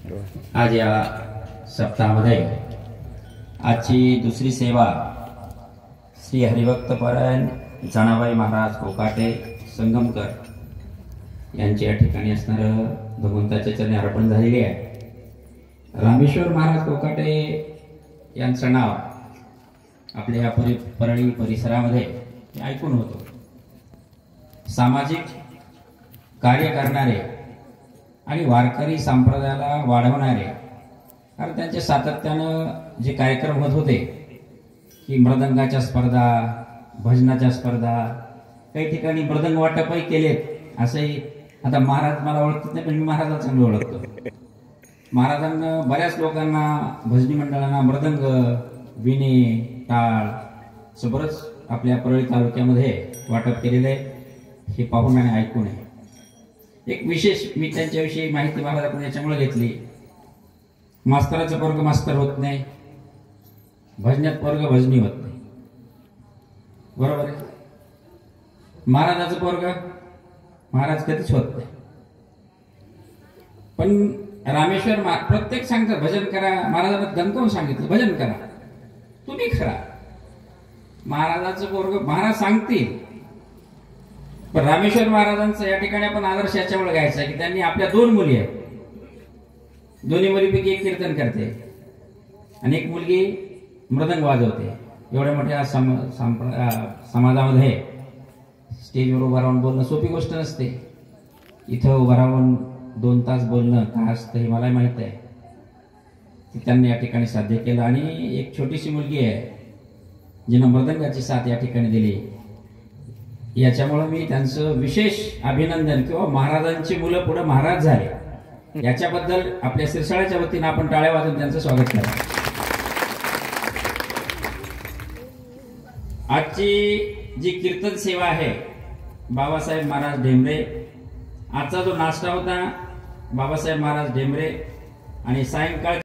आज या सप्ताहामध्ये आजची दुसरी सेवा श्री हरिभक्तपरायण जनाबाई महाराज कोकाटे संगमकर यांची या ठिकाणी असणार भगवंताच्या चरणी अर्पण झालेली आहे। रामेश्वर महाराज कोकाटे यांचं नाव आपल्या या परळी परिसरामध्ये ऐकून होतो। सामाजिक कार्य करणारे आणि वारकरी संप्रदायाला वाढवणारे, कारण त्यांचे सातत्यानं जे कार्यक्रम होत होते की मृदंगाच्या स्पर्धा, भजनाच्या स्पर्धा, काही ठिकाणी मृदंग वाटपही केलेत। असंही आता महाराज मला ओळखत नाही, पण मी महाराजांना चांगलं ओळखतो। महाराजांना बऱ्याच लोकांना, भजनी मंडळांना मृदंग, विणे, टाळ बरंच आपल्या परळी तालुक्यामध्ये वाटप केलेले हे पाहून आणि ऐकून आहे। एक विशेष मी त्यांच्याविषयी माहिती महाराजांकडून याच्यामुळे घेतली। मास्तराचं पोरग मास्तर होत नाही, भजनात पोरग भजनी होत नाही, बरोबर आहे। महाराजाचं पोरग महाराज कधीच होत नाही, पण रामेश्वर प्रत्येक सांगतात भजन करा। महाराजांना दणकवून सांगितलं भजन करा, तुम्ही खरा। महाराजाचं पोरग महाराज सांगतील, पण रामेश्वर महाराजांचं या ठिकाणी आपण आदर्श याच्यामुळे घ्यायचा की त्यांनी आपल्या दोन मुली आहेत, दोन्ही मुलीपैकी एक कीर्तन करते आणि एक मुलगी मृदंग वाजवते। एवढ्या मोठ्या समाजामध्ये स्टेजवर उभं राहून बोलणं सोपी गोष्ट नसते। इथं उभं राहून 2 तास बोलणं काय असतं हे मला माहित आहे, की त्यांनी या ठिकाणी साध्य केलं। आणि एक छोटीशी मुलगी आहे जिनं मृदंगाची साथ या ठिकाणी दिली, याच्यामुळे मी त्यांचं विशेष अभिनंदन, किंवा महाराजांची मुलं पुढे महाराज झाले याच्याबद्दल आपल्या सिरसाळ्याच्या वतीनं आपण टाळ्या वाजवून त्यांचं स्वागत करा। आजची जी कीर्तन सेवा आहे बाबासाहेब महाराज ढेमरे, आजचा जो नाश्ता होता बाबासाहेब महाराज ढेमरे, आणि सायंकाळ